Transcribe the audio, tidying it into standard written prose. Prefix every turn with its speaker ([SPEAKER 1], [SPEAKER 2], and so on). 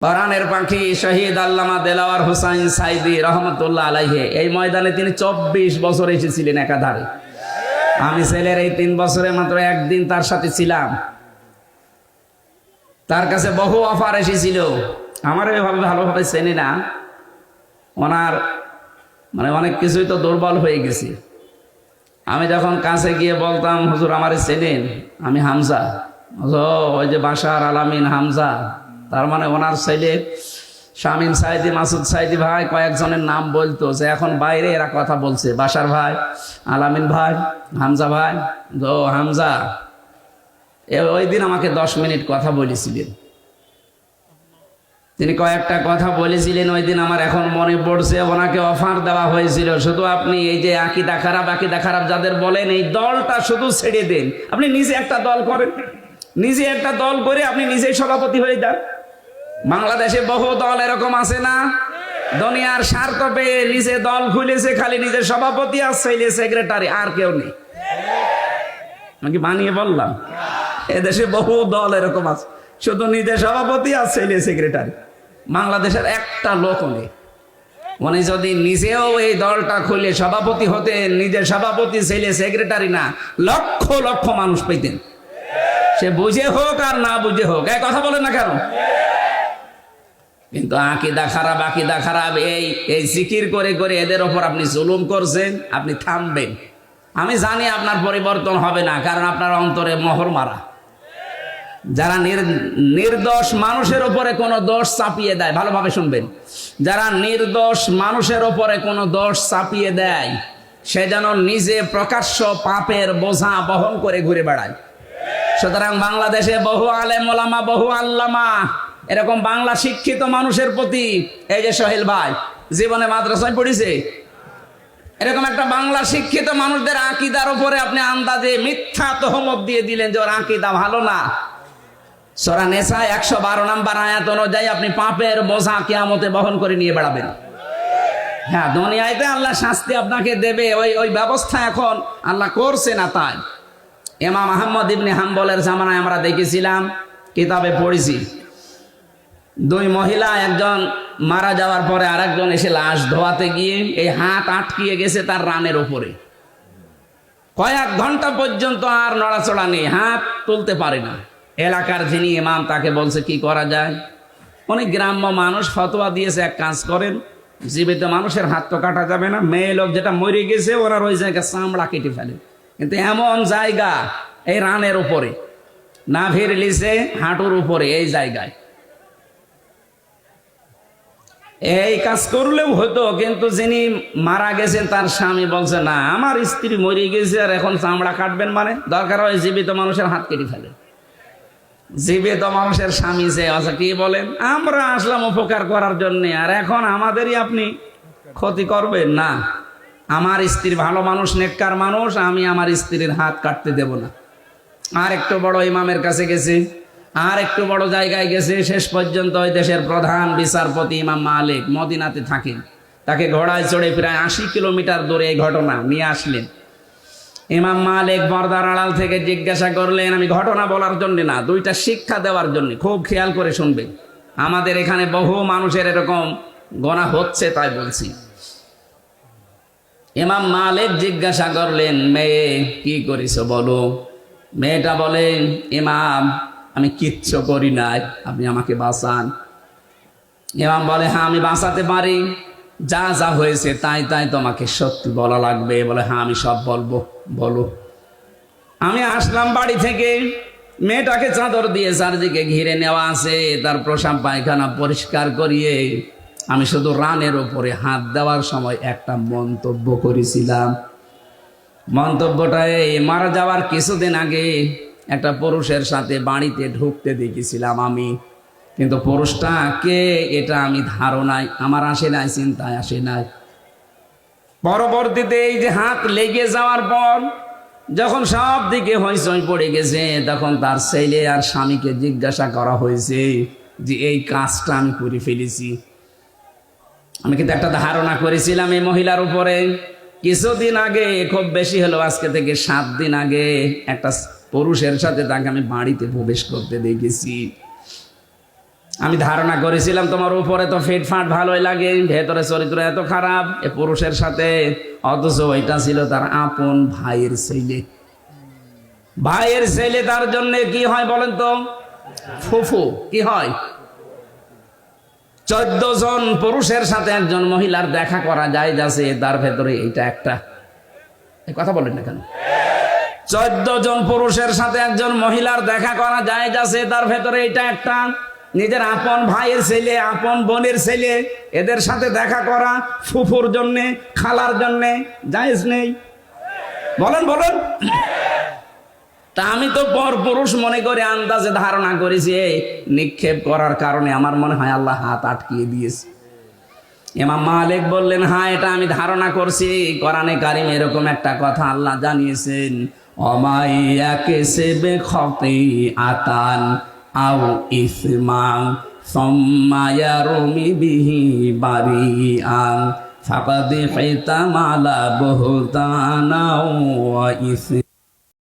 [SPEAKER 1] পরাণের পাখি শহীদ আল্লামা দেলাওয়ার হোসাইন সাইদি রহমতুল্লাহ আলাইহি এই ময়দানে তিনি 24 বছর এসেছিলেন একাধারে। আমি ছেলের এই 3 বছরে মাত্র একদিন তার সাথে ছিলাম। তার কাছে বহু অফার এসেছিল, আমার এভাবে ভালোভাবে চেনে না, ওনার মানে অনেক কিছুই তো দুর্বল হয়ে গেছি। আমি যখন কাছে গিয়ে বলতাম, হুজুর আমারে চেনেন, আমি হামজা। ওই যে বাশার আলামিন হামজা, তার মানে ওনার ছেলে শামীম সাইদি, মাসুদ সাইদি ভাই কয়েকজনের নাম বলতো, যে এখন বাইরে এরা কথা বলছে, বাশার ভাই, আলামিন ভাই, হামজা ভাই। হামজা ওই দিন আমাকে 10 মিনিট কথা বলেছিলেন। তিনি কয়েকটা কথা বলেছিলেন ওই দিন, আমার এখন মনে পড়ছে। ওনাকে অফার দেওয়া হয়েছিল, শুধু আপনি এই যে আকীদা খারাপ যাদের বলেন, এই দলটা শুধু ছেড়ে দেন, আপনি নিজে একটা দল করেন, নিজে একটা দল করে আপনি নিজেই সভাপতি হয়ে যান। বাংলাদেশে বহু দল এরকম আছে না, দুনিয়ার স্বার্থ পেয়ে নিজে দল খুলেছে, খালি নিজের সভাপতি আর ছেলে সেক্রেটারি, আর কেউ নেই। আমি বানিয়ে বললাম? এদেশে বহু দল এরকম আছে, শুধু নিজের সভাপতি আর ছেলে সেক্রেটারি। বাংলাদেশের একটা লোক নেই। উনি যদি নিজেও এই দলটা খুলে সভাপতি হতেন, নিজের সভাপতি ছেলে সেক্রেটারি না, লক্ষ লক্ষ মানুষ পেতেন, সে বুঝে হোক আর না বুঝে হোক। এই কথা বলেন না কেন? কিন্তু আকীদা খারাপ এই জিকির করে করে এদের ওপর আপনি জুলুম করছেন, আপনি থামবেন। আমি জানি আপনার পরিবর্তন হবে না, কারণ আপনার অন্তরে মোহর মারা। যারা নির্দোষ মানুষের উপরে কোনো দোষ চাপিয়ে দেয়, ভালোভাবে শুনবেন, যারা নির্দোষ মানুষের উপরে কোনো দোষ চাপিয়ে দেয়, সে যেন নিজে প্রকাশ্য পাপের বোঝা বহন করে ঘুরে বেড়ায়। সুতরাং বাংলাদেশে বহু আলেম ওলামা, বহু আল্লামা, এরকম বাংলা শিক্ষিত মানুষের প্রতি, এই যে সোহেল ভাই জীবনে মাদ্রাসায় পড়েছে, এরকম একটা বাংলা শিক্ষিত মানুষদের আকীদার উপরে আপনি আন্দাজে মিথ্যা তহমত দিয়ে দিলেন যে ওর আকীদা ভালো না। সূরা নিসা 112 নম্বর আয়াত অনুযায়ী আপনি পাপের বোঝা কিয়ামতে বহন করে নিয়ে বেড়াবেন। হ্যাঁ, দুনিয়াতে আল্লাহ শাস্তি আপনাকে দেবে, ওই ব্যবস্থা এখন আল্লাহ করছে না। তাই ইমাম আহমদ ইবনে হাম্বলের জামানায় আমরা দেখেছিলাম, কিতাবে পড়েছি, 2 মহিলা, একজন মারা যাওয়ার পরে আরেকজন এসে লাশ ধোয়াতে গিয়ে এই হাত আটকিয়ে গেছে তার রানের উপরে। কয়েক ঘন্টা পর্যন্ত আর নড়াচড়া নেই, হাত তুলতে পারে না। এলাকার যিনি ইমাম তাকে বলছে কি করা যায়। অনেক গ্রাম্য মানুষ ফতোয়া দিয়েছে, এক কাজ করেন, জীবিত মানুষের হাত তো কাটা যাবে না, মেয়ে লোক যেটা মরে গেছে ওনার ওই জায়গায় চামড়া কেটে ফেলে। কিন্তু এমন জায়গা এই রানের উপরে, নাভির নিচে হাঁটুর উপরে, এই জায়গায় এই কাজ করলেও হতো। কিন্তু যিনি মারা গেছেন তার স্বামী বলছে, না, আমার স্ত্রী মরে গেছে আর এখন চামড়া কাটবেন, মানে দরকার হয় জীবিত মানুষের হাত কেটে ফেলে। জীবিত মানুষের স্বামী যে আচ্ছা কি বলেন, আমরা আসলাম উপকার করার জন্য, আর এখন আমাদেরই আপনি ক্ষতি করবেন? না, আমার স্ত্রী ভালো মানুষ, নেককার মানুষ, আমি আমার স্ত্রীর হাত কাটতে দেব না। আর একটু বড় ইমামের কাছে গেছে, আর একটু বড় জায়গায় গেছে, শেষ পর্যন্ত ওই দেশের প্রধান বিচারপতি ইমাম মালিক মদিনাতে থাকেন, তাকে ঘোড়ায় চড়ে প্রায় 80 কিলোমিটার দূরে এই ঘটনা নিয়ে আসলেন। ইমাম মালিক পর্দার আড়াল থেকে জিজ্ঞাসা করলেন, আমি ঘটনা বলার জন্য না, 2টা শিক্ষা দেওয়ার জন্য, খুব খেয়াল করে শুনবেন, আমাদের এখানে বহু মানুষের এরকম গোনা হচ্ছে তাই বলছি। ইমাম মালিক জিজ্ঞাসা করলেন, মেয়ে কি করেছ বলো। মেয়েটা বলেন, ইমাম আমি কিচ্ছু করি নাই, আপনি আমাকে বাঁচান। ইমাম বলে, হ্যাঁ আমি বাঁচাতে পারি, যা যা হয়েছে তাই তাই তোমাকে সত্যি বলা লাগবে। বলে, হ্যাঁ আমি সব বলবো, বলো। আমি আসলাম বাড়ি থেকে, মেয়েটাকে চাদর দিয়ে চারদিকে ঘিরে নেওয়া আছে, তার প্রসাব পায়খানা পরিষ্কার করিয়ে আমি শুধু রানের উপরে হাত দেওয়ার সময় একটা মন্তব্য করেছিলাম। মন্তব্যটা এই, মারা যাওয়ার কিছুদিন আগে একটা পুরুষের সাথে বাড়িতে ঢুকতে দেখেছিলাম আমি, কিন্তু পুরুষটা কে এটা আমি ধারণায় আমার আসে নাই, চিন্তায় আসে নাই। পরবর্তীতে এই যে হাত লেগে যাওয়ার পর যখন সব দিকে হইচই পড়ে গেছে, তখন তার ছেলে আর স্বামীকে জিজ্ঞাসা করা হয়েছে যে এই কাজটা আমি করে ফেলেছি। আমি কিন্তু একটা ধারণা করেছিলাম এই মহিলার উপরে। কিছুদিন আগে, খুব বেশি হলো আজকে থেকে 7 দিন আগে, একটা পুরুষের সাথে তাকে আমি বাড়িতে প্রবেশ করতে দেখেছি। আমি ধারণা করেছিলাম তোমার উপরে তো ফিটফাট ভালোই লাগে, ভেতরে চরিত্র এত খারাপ এ পুরুষের সাথে, অথচ ওইটা ছিল তার আপন ভাইয়ের ছেলে। ভাইয়ের ছেলে তার জন্য কি হয় বলেন তো? ফুফু। কি হয়? 14 জন পুরুষের সাথে একজন মহিলার দেখা করা যায় যাচ্ছে, তার ভেতরে এইটা একটা। এই কথা বলেন না কেন? 14 জন পুরুষের সাথে একজন মহিলার দেখা করা যায় যাচ্ছে, তার ভেতরে এইটা একটা। নিজের আপন ভাইয়ের ছেলে, আপন বোনের ছেলে, এদের সাথে দেখা করা ফুফুর জন্যে, খালার জন্যে জায়েজ নেই? বলেন বলেন। তা আমি তো পর পুরুষ মনে করে আন্দাজে ধারণা করেছি, এই নিক্ষেপ করার কারণে আমার মনে হয় আল্লাহ হাত আটকিয়ে দিয়েছে। ইমাম মালিক বললেন, হ্যাঁ এটা আমি ধারণা করছি। কোরআনে কারিম এরকম একটা কথা আল্লাহ জানিয়েছেন, অমাইয়াকে সেবে খতিআতান আও ইসমান সুম্মা ইয়ারমি বিহি বারিআন ফাকাদ ইহতামালা বুহতানা ওয়া ইসমান